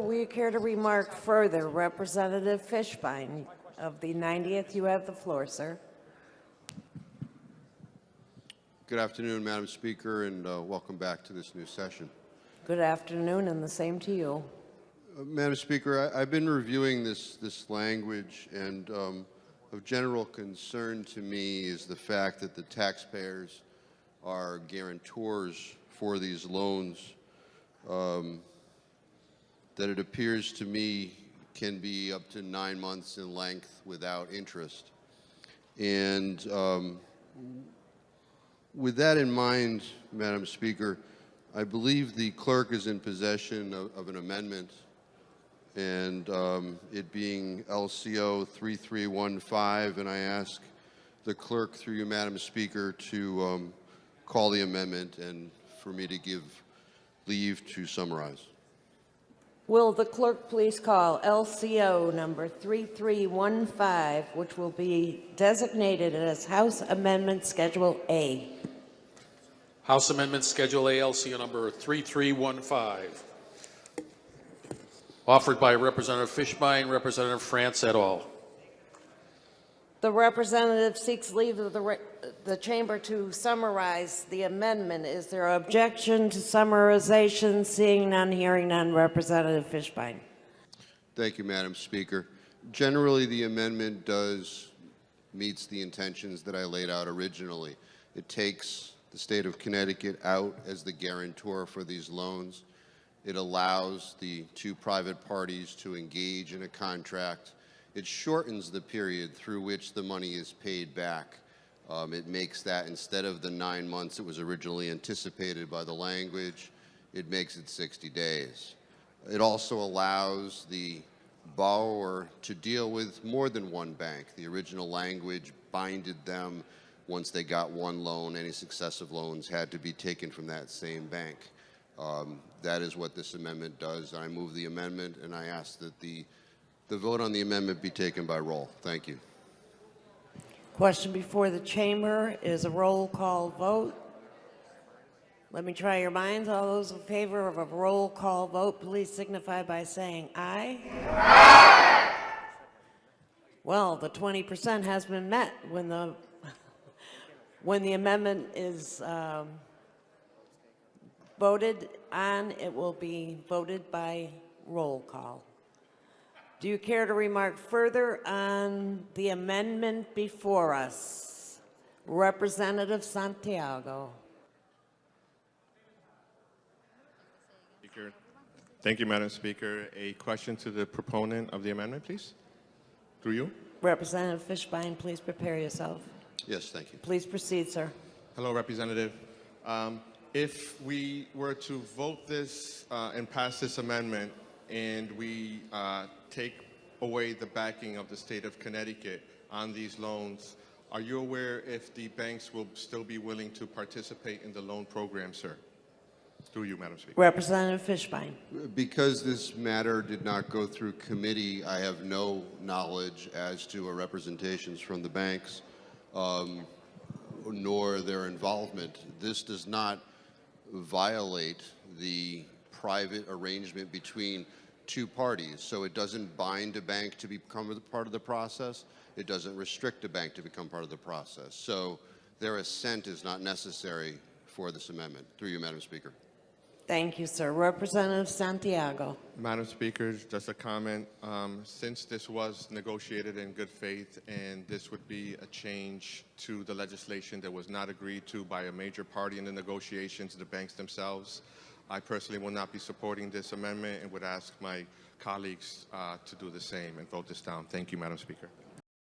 Will you care to remark further? Representative Fishbein of the 90th, you have the floor, sir. Good afternoon, Madam Speaker, and welcome back to this new session. Good afternoon, and the same to you. Madam Speaker, I've been reviewing this language, and of general concern to me is the fact that the taxpayers are guarantors for these loans that it appears to me can be up to 9 months in length without interest. And with that in mind, Madam Speaker, I believe the clerk is in possession of an amendment, and it being LCO 3315, and I ask the clerk, through you, Madam Speaker, to call the amendment and for me to give leave to summarize. Will the clerk please call LCO number 3315, which will be designated as House Amendment Schedule A. House Amendment Schedule A, LCO number 3315. Offered by Representative Fishbein, Representative France et al. The representative seeks leave of the chamber to summarize the amendment. Is there objection to summarization? Seeing none, hearing none. Representative Fishbein. Thank you, Madam Speaker. Generally, the amendment meets the intentions that I laid out originally. It takes the state of Connecticut out as the guarantor for these loans. It allows the two private parties to engage in a contract. It shortens the period through which the money is paid back. It makes that, instead of the 9 months it was originally anticipated by the language, it makes it 60 days. It also allows the borrower to deal with more than one bank. The original language binded them. Once they got one loan, any successive loans had to be taken from that same bank. That is what this amendment does. I move the amendment, and I ask that the vote on the amendment be taken by roll. Thank you. Question before the chamber is a roll call vote. Let me try your minds. All those in favor of a roll call vote, please signify by saying aye. Aye. Well, the 20% has been met. When the amendment is voted on, it will be voted by roll call. Do you care to remark further on the amendment before us? Representative Santiago. Thank you, Madam Speaker. A question to the proponent of the amendment, please. Through you. Representative Fishbein, please prepare yourself. Yes, thank you. Please proceed, sir. Hello, Representative. If we were to vote this and pass this amendment, and we take away the backing of the state of Connecticut on these loans, are you aware if the banks will still be willing to participate in the loan program, sir? Through you, Madam Speaker. Representative Fishbein. Because this matter did not go through committee, I have no knowledge as to representations from the banks, nor their involvement. This does not violate the private arrangement between two parties, so it doesn't bind a bank to become a part of the process. It doesn't restrict a bank to become part of the process. So their assent is not necessary for this amendment. Through you, Madam Speaker. Thank you, sir. Representative Santiago. Madam Speaker, just a comment. Since this was negotiated in good faith and this would be a change to the legislation that was not agreed to by a major party in the negotiations, the banks themselves, I personally will not be supporting this amendment and would ask my colleagues to do the same and vote this down. Thank you, Madam Speaker.